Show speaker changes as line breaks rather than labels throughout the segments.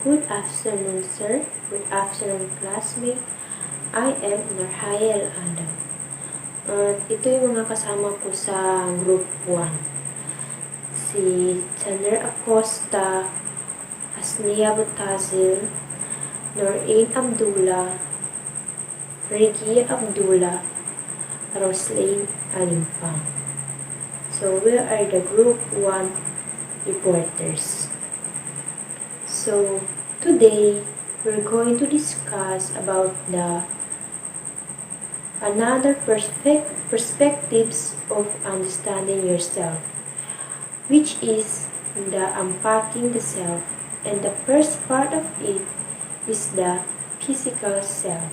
Good afternoon, sir. Good afternoon, classmate. I am Narhayel Adam. Ito yung mga kasama ko sa Group 1. Si Tanner Acosta, Asnia Butazil, Norain Abdullah, Ricky Abdullah, Roslyn Alimpang. So, we are the Group 1 reporters. So, today, we're going to discuss about another perspectives of understanding yourself, which is the unpacking the self, and the first part of it is the physical self.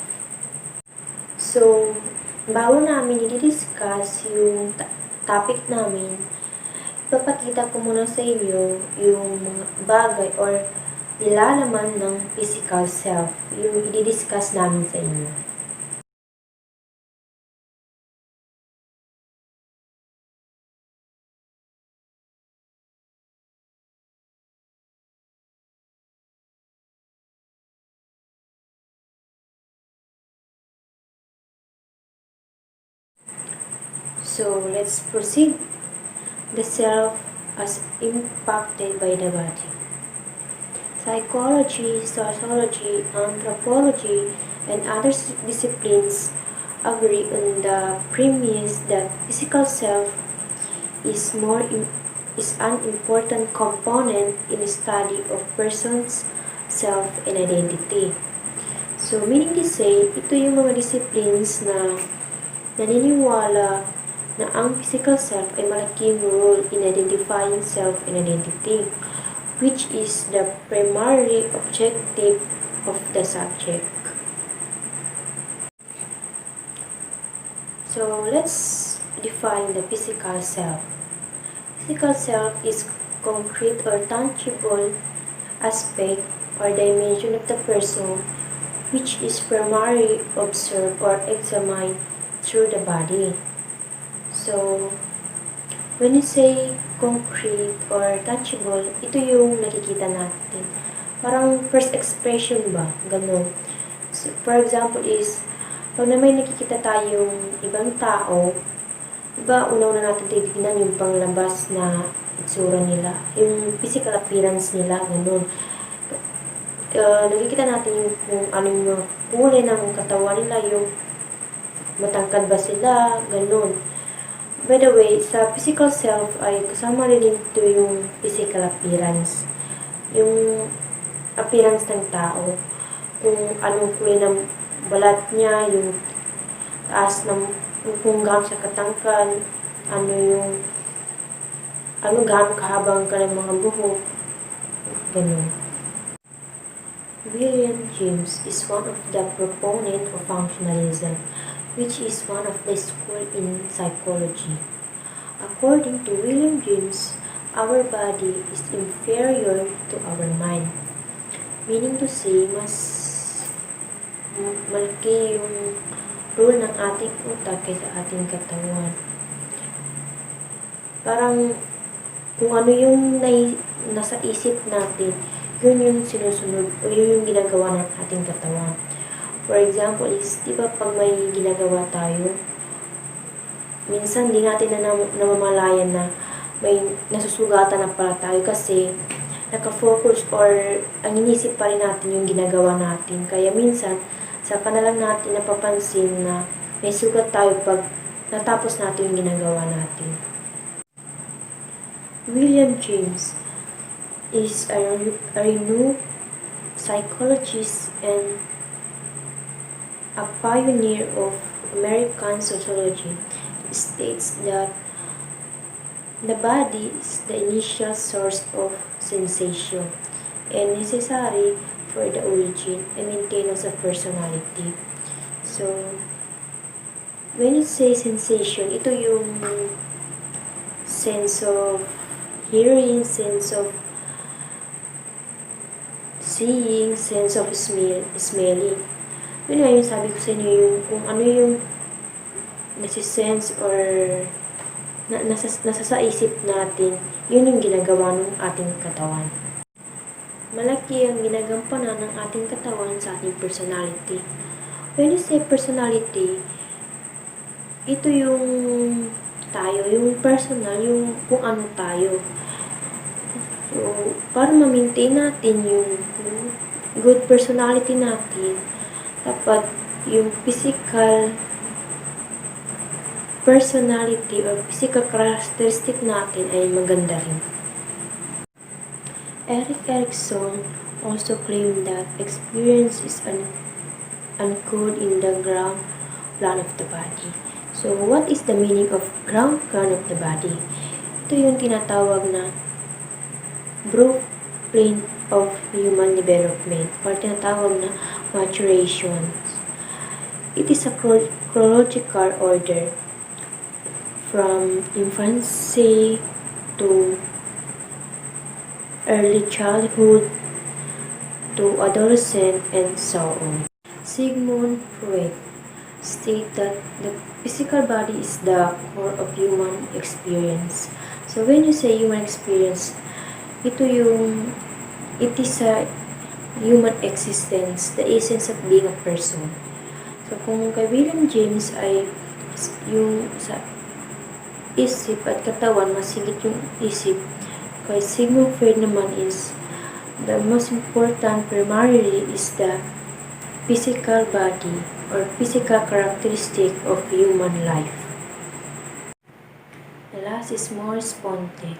So, bago namin i-discuss yung topic namin, ipapakita ko muna sa inyo yung mga bagay or nilalaman ng physical self, yung i-discuss namin sa inyo. So, let's proceed. The self as impacted by the body. Psychology, sociology, anthropology, and other disciplines agree on the premise that physical self is an important component in the study of person's self and identity. So, meaning to say, ito yung mga disciplines na naniniwala na ang physical self ay malaking role in identifying self and identity, which is the primary objective of the subject. So, let's define the physical self. Physical self is concrete or tangible aspect or dimension of the person which is primarily observed or examined through the body. So, when you say concrete or tangible, ito yung nakikita natin. Parang first expression ba? Ganun. So, for example is, pag na may nakikita tayong ibang tao, diba, una-una natin titignan yung panglabas na itsura nila. Yung physical appearance nila, ganun. Nakikita natin yung kung anong yung kulay ng katawan nila, yung matangkad ba sila, ganun. By the way, sa physical self ay kasama rin dito yung physical appearance. Yung appearance ng tao. Kung anong kulay ng balat niya, yung taas ng kung gaano siya katangkad, gaano kahabang ka ng mga buhok, ganun. William James is one of the proponent of functionalism, which is one of the school in psychology. According to William James, our body is inferior to our mind. Meaning to say, mas malaki yung role ng ating utak kaysa ating katawan. Parang kung ano yung nasa isip natin, yun yung sinusunod o yun yung ginagawa ng ating katawan. For example is, di ba pag may ginagawa tayo, minsan di natin na namamalayan na may nasusugatan na pala tayo kasi nakafocus or ang inisip pa rin natin yung ginagawa natin. Kaya minsan, saka na lang natin napapansin na may sugat tayo pag natapos natin yung ginagawa natin. William James is a renowned psychologist and a pioneer of American sociology. States that the body is the initial source of sensation and necessary for the origin and maintenance of personality. So, when you say sensation, ito yung sense of hearing, sense of seeing, sense of smelling. Yun nga yung sabi ko sa inyo, yung kung ano yung nasisense or nasa sa isip natin, yun yung ginagawa ng ating katawan. malaki ang ginagampanan ng ating katawan sa ating personality. When you say personality, ito yung tayo, yung personal, yung kung ano tayo. So, para ma-maintain natin yung good personality natin, dapat yung physical personality or physical characteristic natin ay maganda rin. Erik Erikson also claimed that experience is encoded in the ground plan of the body. So, what is the meaning of ground plan of the body? Ito yung tinatawag na blueprint of human development or tinatawag na maturation. It is a chronological order from infancy to early childhood to adolescent and so on. Sigmund Freud stated that the physical body is the core of human experience. So when you say human experience, it is a human existence, the essence of being a person. So kung kay William James ay yung sa isip at katawan, masigit yung isip. Kay Sigmund Freud naman is the most important primarily is the physical body or physical characteristic of human life. The last is more Sponte.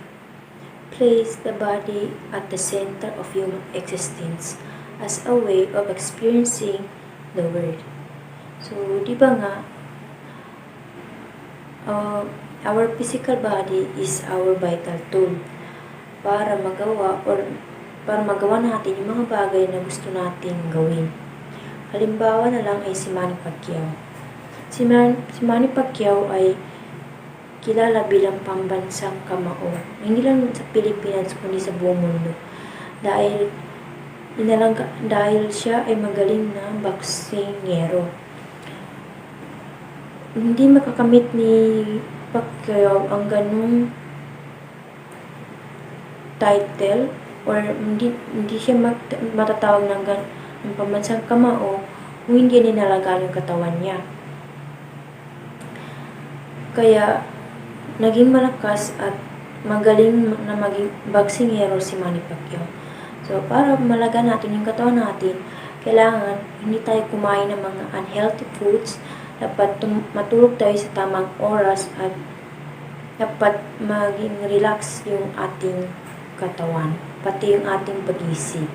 Place the body at the center of human existence as a way of experiencing the world. So, di ba nga, our physical body is our vital tool para magawa natin yung mga bagay na gusto nating gawin. Halimbawa na lang ay si Manny Pacquiao. Si Manny Pacquiao ay kilala bilang pambansang kamao. Hindi lang sa Pilipinas kundi sa buong mundo. Dahil siya ay magaling na boksingero. Hindi makakamit ni Pacquiao ang ganung title or hindi siya matatawag ng pambansang kamao kung hindi ninalagaan yung katawan niya. Kaya naging malakas at magaling na maging boksingero si Manny Pacquiao. So, para malagaan natin yung katawan natin, kailangan hindi tayo kumain ng mga unhealthy foods, dapat matulog tayo sa tamang oras at dapat maging relax yung ating katawan, pati yung ating pag-isip.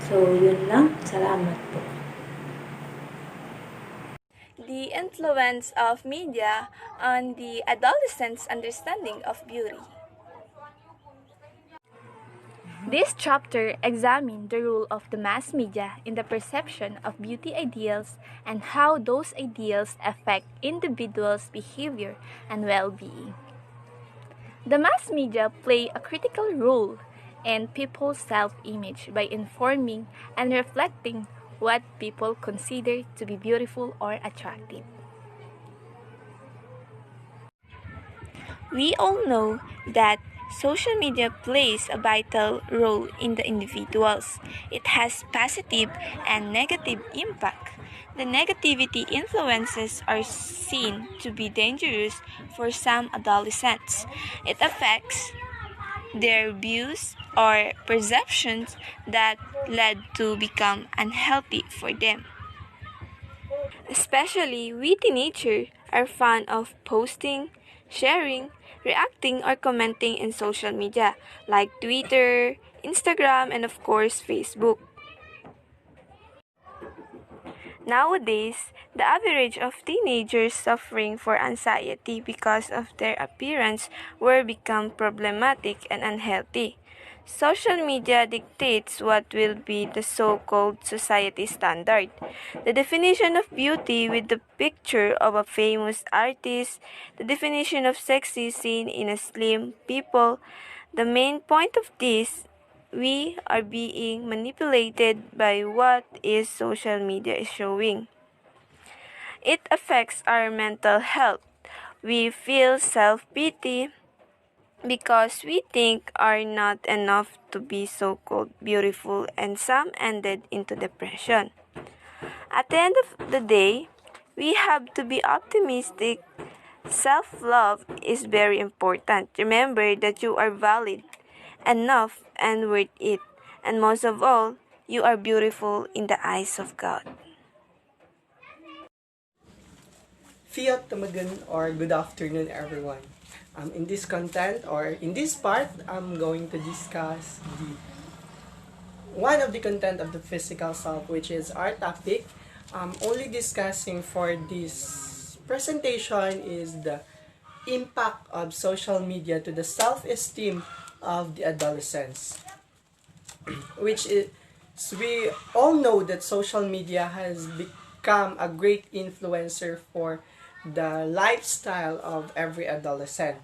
So, yun lang. Salamat po.
The influence of media on the adolescent's understanding of beauty. This chapter examined the role of the mass media in the perception of beauty ideals and how those ideals affect individuals' behavior and well-being. The mass media play a critical role in people's self-image by informing and reflecting what people consider to be beautiful or attractive. We all know that social media plays a vital role in the individuals. It has positive and negative impact. The negativity influences are seen to be dangerous for some adolescents. It affects their views or perceptions that led to become unhealthy for them. Especially we teenagers are fond of posting, sharing, reacting, or commenting in social media like Twitter, Instagram, and of course Facebook. Nowadays, the average of teenagers suffering for anxiety because of their appearance will become problematic and unhealthy. Social media dictates what will be the so-called society standard. The definition of beauty with the picture of a famous artist, the definition of sexy seen in a slim people. The main point of this, we are being manipulated by what is social media is showing. It affects our mental health. We feel self-pity, because we think are not enough to be so-called beautiful, and some ended into depression. At the end of the day, we have to be optimistic. Self-love is very important. Remember that you are valid, enough, and worth it. And most of all, you are beautiful in the eyes of God.
Fiat Tamagan or good afternoon everyone. In this content or in this part, I'm going to discuss the one of the content of the physical self, which is our topic. Only discussing for this presentation is the impact of social media to the self-esteem of the adolescents, which is we all know that social media has become a great influencer for the lifestyle of every adolescent.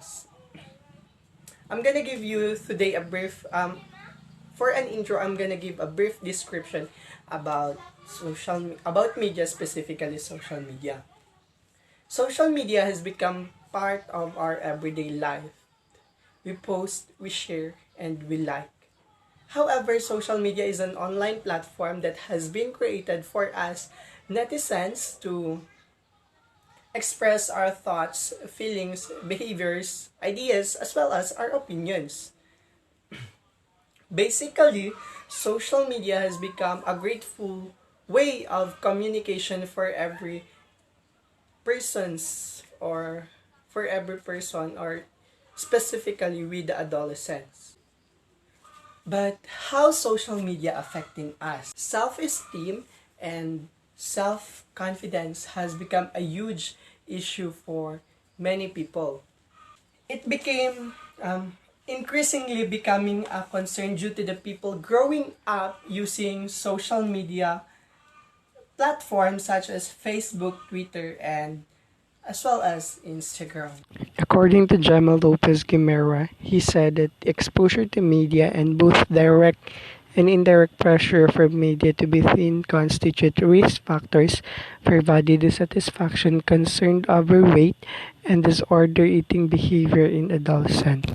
I'm gonna give you today a brief for an intro. I'm gonna give a brief description about about media, specifically social media. Social media has become part of our everyday life. We post, we share, and we like. However, social media is an online platform that has been created for us netizens to express our thoughts, feelings, behaviors, ideas, as well as our opinions. Basically, social media has become a grateful way of communication for every persons or for every person or specifically with the adolescents. But how social media affecting us? Self-esteem and self-confidence has become a huge issue for many people. It became increasingly becoming a concern due to the people growing up using social media platforms such as Facebook, Twitter, and as well as Instagram. According to Gemma Lopez Guimera, he said that exposure to media and both direct and indirect pressure from media to be thin constitute risk factors for body dissatisfaction, concerned overweight, and disorder eating behavior in adolescents.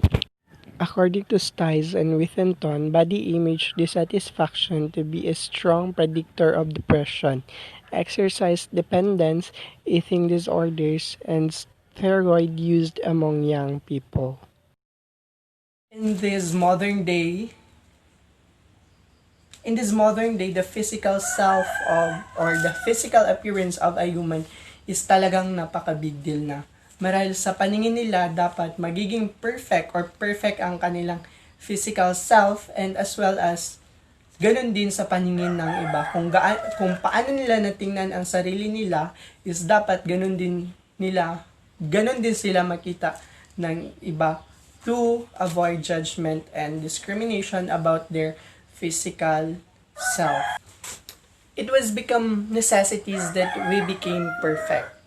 According to Stiles and Withenton, body image dissatisfaction to be a strong predictor of depression, exercise dependence, eating disorders, and steroid use among young people. In this modern day, the physical self of or the physical appearance of a human is talagang napaka big deal na. Marahil sa paningin nila, dapat magiging perfect or perfect ang kanilang physical self and as well as ganun din sa paningin ng iba. Kung paano nila natingnan ang sarili nila is dapat ganun din sila makita ng iba to avoid judgment and discrimination about their physical self. It was become necessities that we became perfect.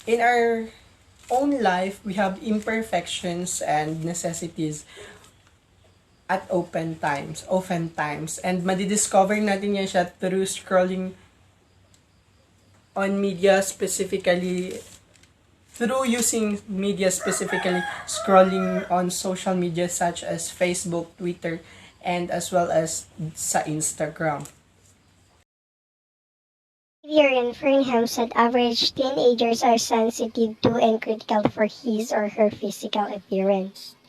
In our own life, we have imperfections and necessities at often times. And madidiscover natin yan siya through scrolling on media, specifically through using media, specifically scrolling on social media such as Facebook, Twitter, and as well as sa Instagram.
Vivian Fernham said average teenagers are sensitive to and critical for his or her physical appearance.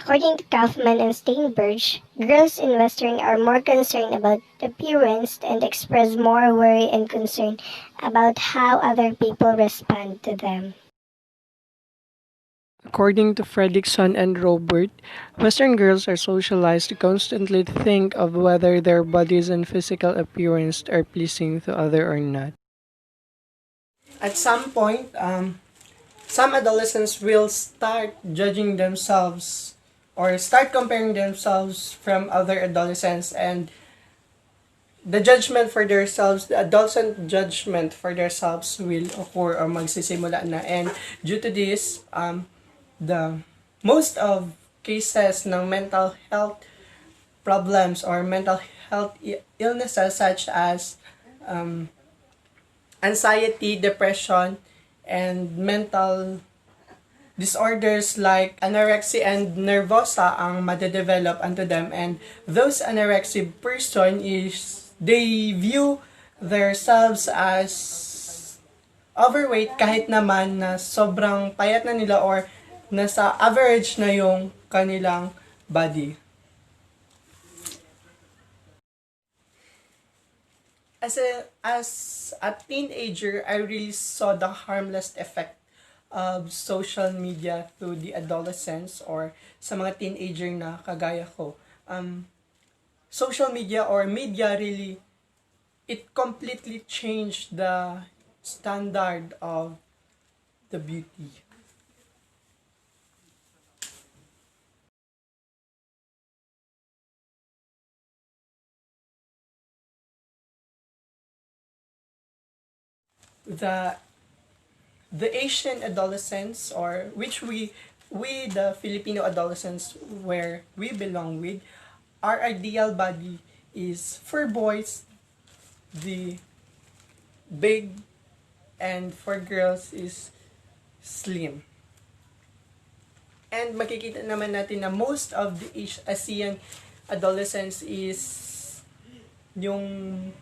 According to Kaufman and Steinberg, girls in Western are more concerned about appearance and express more worry and concern about how other people respond to them.
According to Fredrickson and Robert, Western girls are socialized to constantly think of whether their bodies and physical appearance are pleasing to others or not. At some point, some adolescents will start judging themselves or start comparing themselves from other adolescents, and the adolescent judgment for themselves will occur or magsisimula na. And due to this, the most of cases ng mental health problems or mental health illnesses such as anxiety, depression, and mental disorders like anorexia and nervosa ang madedevelop unto them, and those anorexic person is they view themselves as overweight kahit naman na sobrang payat na nila or nasa average na yung kanilang body. As a teenager, I really saw the harmless effect of social media to the adolescents or sa mga teenager na kagaya ko. Social media or media really, it completely changed the standard of the beauty. The Asian adolescents, or which we the Filipino adolescents where we belong with, our ideal body is for boys the big, and for girls is slim. And makikita naman natin na most of the ASEAN adolescents is yung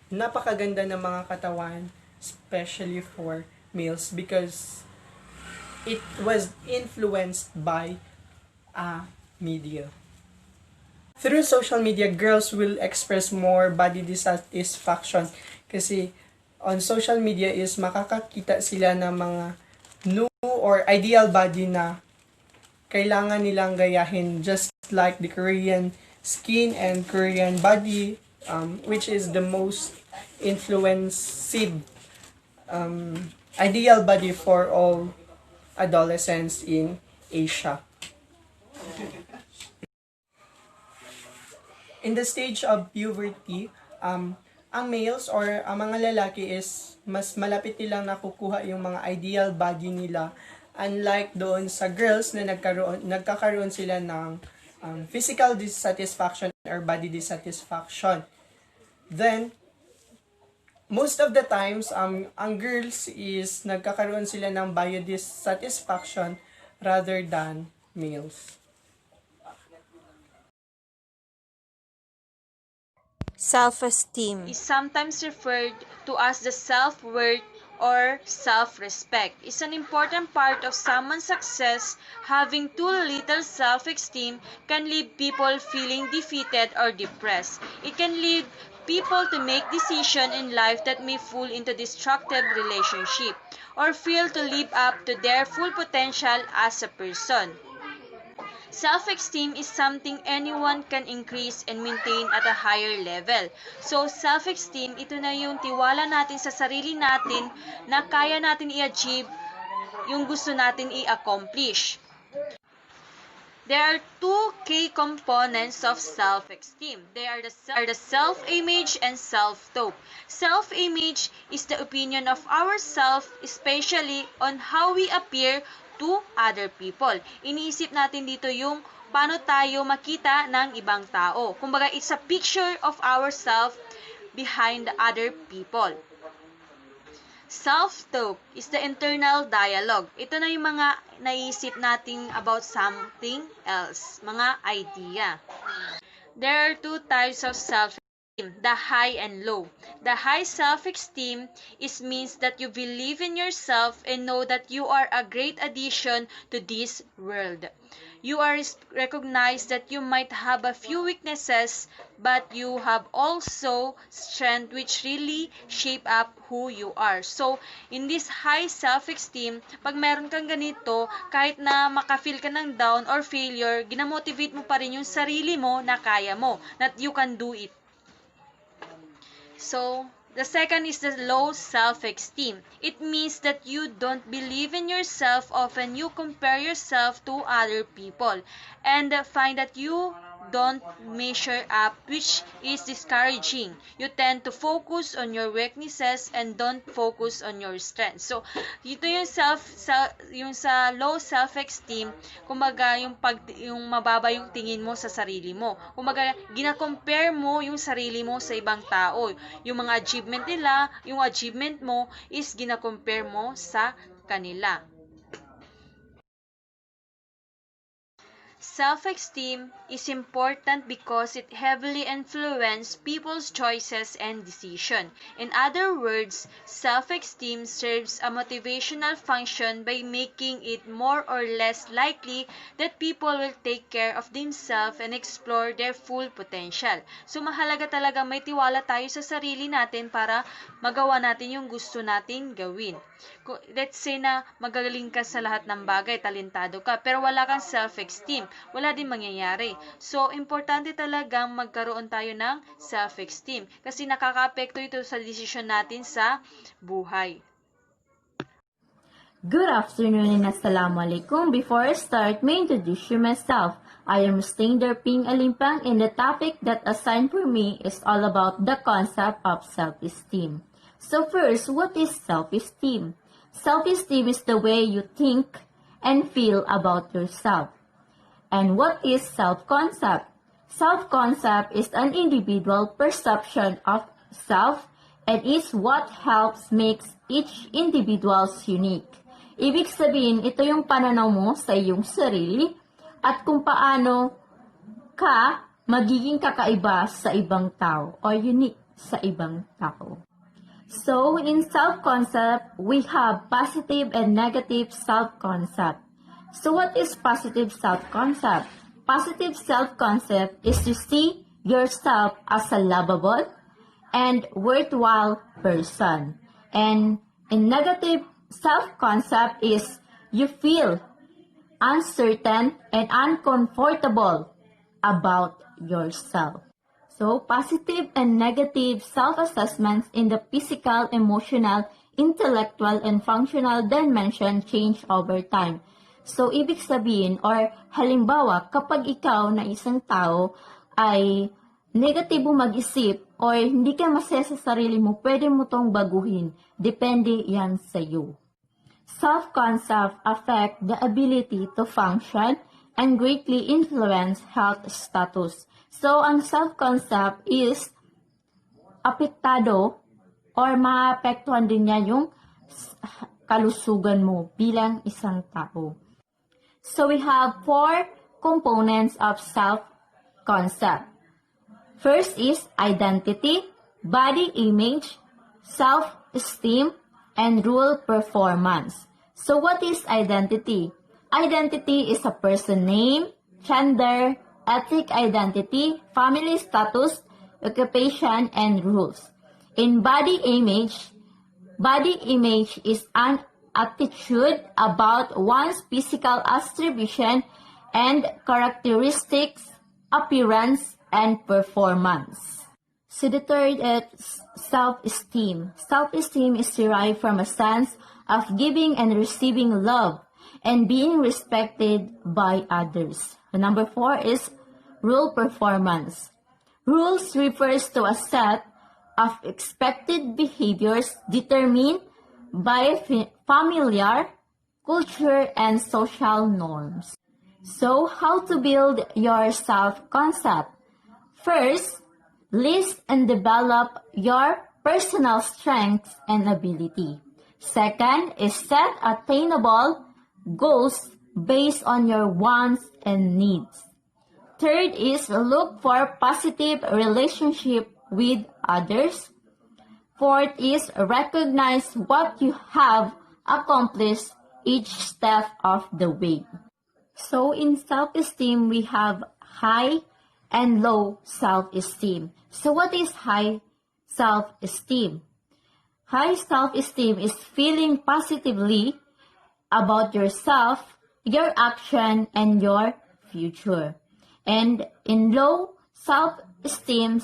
napakaganda ng mga katawan, especially for males, because it was influenced by media. Through social media, girls will express more body dissatisfaction kasi on social media is makakakita sila ng mga new or ideal body na kailangan nilang gayahin, just like the Korean skin and Korean body, which is the most influenced ideal body for all adolescents in Asia. In the stage of puberty, ang males or ang mga lalaki is mas malapit nilang nakukuha yung mga ideal body nila, unlike doon sa girls na nagkakaroon sila ng physical dissatisfaction or body dissatisfaction. Then, most of the times, ang girls is nagkakaroon sila ng body dissatisfaction rather than males.
Self-esteem is sometimes referred to as the self-worth or self-respect. It's an important part of someone's success. Having too little self-esteem can leave people feeling defeated or depressed. It can lead people to make decisions in life that may fall into destructive relationship or fail to live up to their full potential as a person. Self-esteem is something anyone can increase and maintain at a higher level. So, self-esteem, ito na yung tiwala natin sa sarili natin na kaya natin i-achieve yung gusto natin i-accomplish. There are two key components of self-esteem. They are the self-image and self-talk. Self-image is the opinion of ourselves, especially on how we appear to other people. Iniisip natin dito yung paano tayo makita ng ibang tao. Kumbaga, it's a picture of ourselves behind the other people. Self-talk is the internal dialogue. Ito na yung mga naisip natin about something else, mga idea. There are two types of self-esteem, the high and low. The high self-esteem means that you believe in yourself and know that you are a great addition to this world. You are recognized that you might have a few weaknesses, but you have also strength which really shape up who you are. So, in this high self-esteem, pag meron kang ganito, kahit na maka-feel ka ng down or failure, ginamotivate mo pa rin yung sarili mo na kaya mo, that you can do it. So, the second is the low self-esteem. It means that you don't believe in yourself. Often you compare yourself to other people and find that you don't measure up, which is discouraging. You tend to focus on your weaknesses and don't focus on your strengths. So, ito yung yung sa low self-esteem, kumbaga yung mababa yung tingin mo sa sarili mo. Kumbaga, gina-compare mo yung sarili mo sa ibang tao. Yung mga achievement nila, yung achievement mo is gina-compare mo sa kanila.
Self-esteem is important because it heavily influences people's choices and decisions. In other words, self-esteem serves a motivational function by making it more or less likely that people will take care of themselves and explore their full potential. So mahalaga talaga may tiwala tayo sa sarili natin para magawa natin yung gusto natin gawin. Let's say na magaling ka sa lahat ng bagay, talentado ka, pero wala kang self-esteem, wala din mangyayari. So, importante talagang magkaroon tayo ng self-esteem kasi nakaka-apekto ito sa desisyon natin sa buhay.
Good afternoon and assalamualaikum. Before I start, may introduce you myself. I am Stander Ping Alimpang and the topic that assigned for me is all about the concept of self-esteem. So first, what is self-esteem? Self-esteem is the way you think and feel about yourself. And what is self-concept? Self-concept is an individual perception of self and is what helps makes each individual's unique. Ibig sabihin, ito yung pananaw mo sa iyong sarili at kung paano ka magiging kakaiba sa ibang tao or unique sa ibang tao. So, in self-concept, we have positive and negative self-concept. So, what is positive self-concept? Positive self-concept is to see yourself as a lovable and worthwhile person. And in negative self-concept is you feel uncertain and uncomfortable about yourself. So, positive and negative self-assessments in the physical, emotional, intellectual, and functional dimension change over time. So, ibig sabihin, or halimbawa, kapag ikaw na isang tao ay negatibo mag-isip or hindi ka masaya sa sarili mo, pwede mo tong baguhin. Depende yan sa iyo. Self-concept affect the ability to function and greatly influence health status. So, ang self-concept is apektado or maapektuhan din niya yung kalusugan mo bilang isang tao. So, we have 4 components of self-concept. First is identity, body image, self-esteem, and rule performance. So, what is identity? Identity is a person name, gender, ethnic identity, family status, occupation, and rules. In body image is an attitude about one's physical attribution and characteristics, appearance, and performance. So the third is self-esteem. Self-esteem is derived from a sense of giving and receiving love and being respected by others. Number 4 is rule performance. Rules refers to a set of expected behaviors determined by familiar, culture, and social norms. So, how to build your self-concept? First, list and develop your personal strengths and ability. Second is set attainable goals based on your wants and needs. Third is look for positive relationship with others. Fourth is recognize what you have accomplished each step of the way. So in self-esteem, we have high and low self-esteem. So what is high self-esteem? High self-esteem is feeling positively about yourself, your action, and your future. And in low self-esteem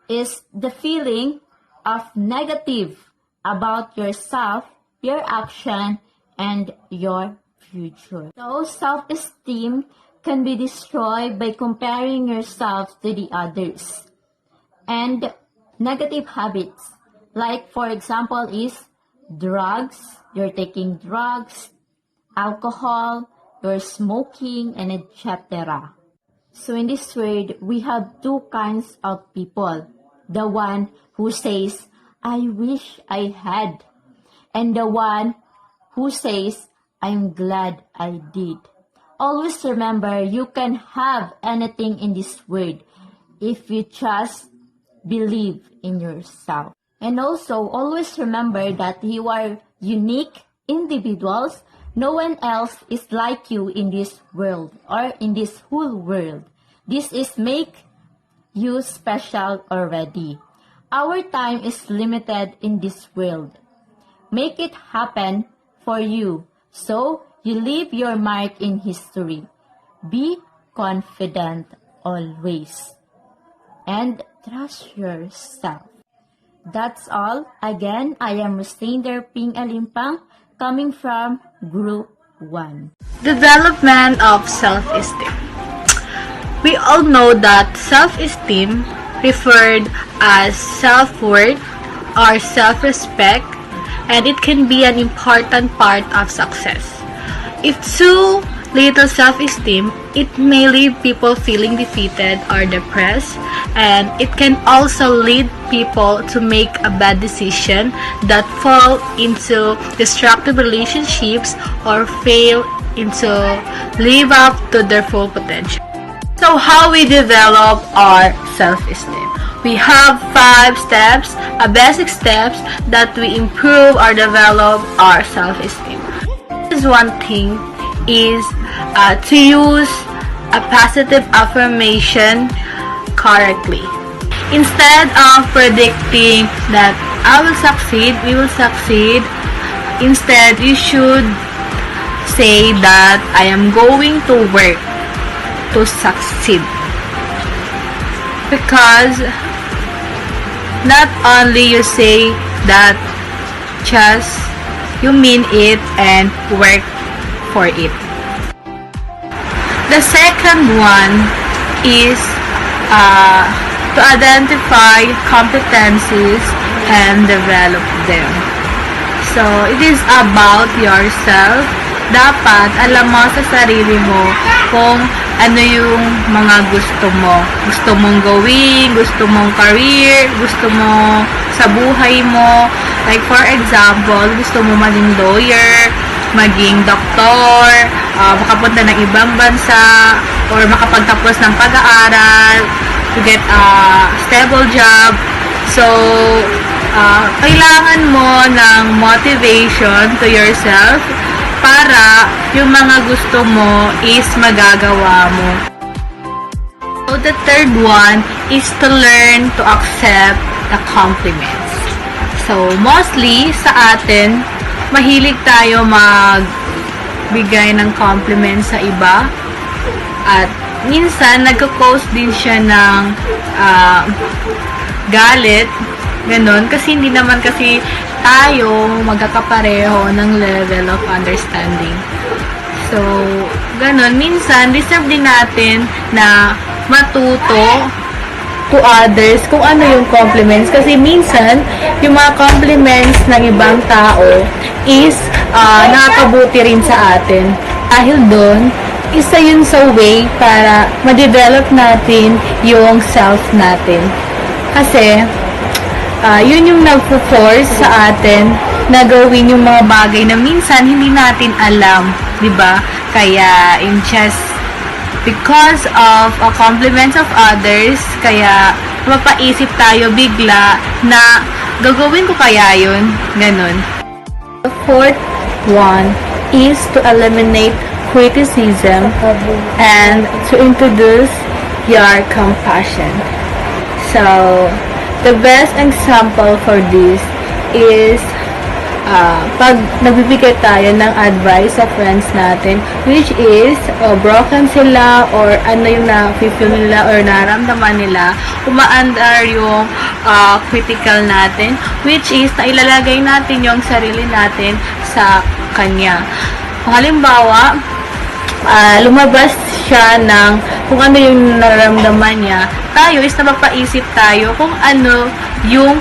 is the feeling of negative about yourself, your action, and your future. So self-esteem can be destroyed by comparing yourself to the others. And negative habits, like for example is drugs, you're taking drugs, alcohol, you're smoking, and etc. So in this world, we have 2 kinds of people. The one who says, I wish I had. And the one who says, I'm glad I did. always remember you can have anything in this world if you just believe in yourself. And also, always remember that you are unique individuals. No one else is like you in this world or in this whole world. This is make you special already. Our time is limited in this world. Make it happen for you so you leave your mark in history. Be confident always. And trust yourself. That's all. Again, I am Rustander Ping Alimpang, coming from Group 1.
Development of self-esteem. We all know that self-esteem, referred as self-worth or self-respect, and it can be an important part of success. If too little self-esteem, it may leave people feeling defeated or depressed, and it can also lead people to make a bad decision that fall into destructive relationships or fail into live up to their full potential. So how we develop our self-esteem? We have 5 steps, basic steps that we improve or develop our self-esteem. One thing is to use a positive affirmation correctly. Instead of predicting that I will succeed, we will succeed, instead you should say that I am going to work to succeed. Because not only you say that, just you mean it and work for it. The second one is to identify competencies and develop them. So, it is about yourself. Dapat alam mo sa sarili mo kung ano yung mga gusto mo. Gusto mong gawin, gusto mong career, gusto mo sa buhay mo. Like for example, gusto mo maging lawyer, maging doktor, makapunta ng ibang bansa, or makapagtapos ng pag-aaral, to get a stable job. So, kailangan mo ng motivation to yourself para yung mga gusto mo is magagawa mo. So, the third one is to learn to accept the compliments. So, mostly sa atin, mahilig tayo magbigay ng compliments sa iba. At minsan, nagko-cause din siya ng galit. Ganon. Kasi hindi naman kasi tayo magkakapareho ng level of understanding. So, ganon. Minsan, deserve din natin na matuto to others kung ano yung compliments. Kasi minsan, yung mga compliments ng ibang tao is nakakabuti rin sa atin. Dahil doon, isa yun sa way para ma-develop natin yung self natin. Kasi, yun yung nagpo-force sa atin na gawin yung mga bagay na minsan hindi natin alam, di ba? Kaya, in just because of compliments of others, kaya mapaisip tayo bigla na gagawin ko kaya yun, ganun. The fourth one is to eliminate criticism and to introduce your compassion. So, the best example for this is pag nagbibigay tayo ng advice sa friends natin, which is broken sila or ano yung na-feel nila or naramdaman nila, umaandar yung critical natin, which is na ilalagay natin yung sarili natin sa kanya. Halimbawa, lumabas siya ng kung ano yung nararamdaman niya, tayo is napapaisip tayo kung ano yung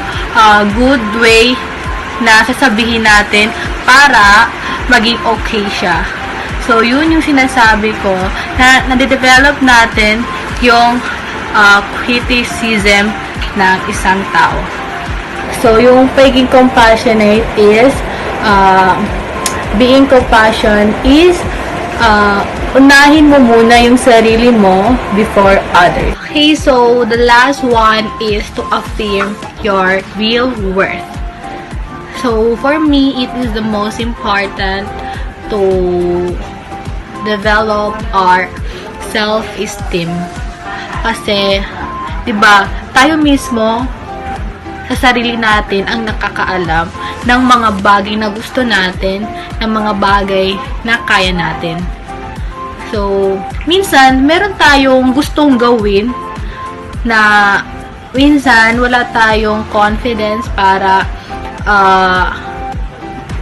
good way na sasabihin natin para maging okay siya. So, yun yung sinasabi ko na nade-develop natin yung criticism ng isang tao. So, yung pagiging compassionate is being compassion is unahin mo muna yung sarili mo before others. Okay, so the last one is to affirm your real worth. So for me, it is the most important to develop our self-esteem. Kasi, 'di ba, tayo mismo sa sarili natin ang nakakaalam ng mga bagay na gusto natin, ng mga bagay na kaya natin. So, minsan, meron tayong gustong gawin na minsan wala tayong confidence para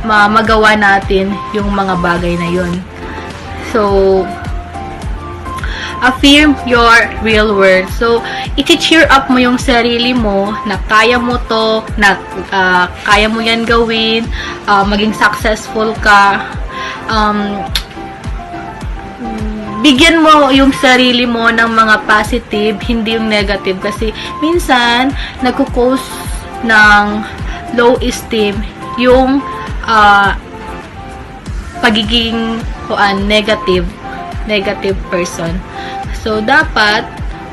magawa natin yung mga bagay na yun. So, affirm your real worth. So, i-cheer up mo yung sarili mo na kaya mo to, na kaya mo yan gawin, maging successful ka. Bigyan mo yung sarili mo ng mga positive, hindi yung negative. Kasi minsan, nagko-cause ng low esteem yung pagiging negative person. So, dapat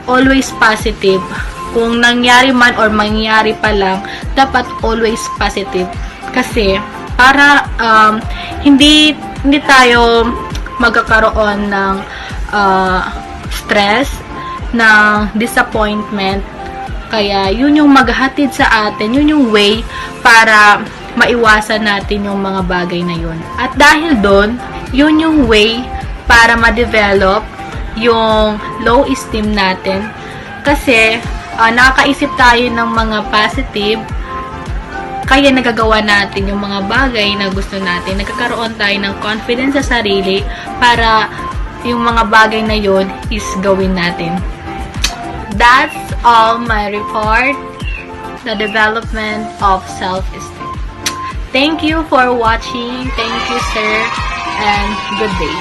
always positive. Kung nangyari man or mangyari pa lang, dapat always positive. Kasi, para hindi tayo magkakaroon ng stress, ng disappointment. Kaya, yun yung maghatid sa atin, yun yung way para maiwasan natin yung mga bagay na yun. At dahil doon, yun yung way para ma-develop yung low esteem natin. Kasi, nakakaisip tayo ng mga positive, kaya nagagawa natin yung mga bagay na gusto natin. Nagkakaroon tayo ng confidence sa sarili para yung mga bagay na yun is gawin natin. That's all my report, the development of self-esteem. Thank you for watching. Thank you, sir, and good day.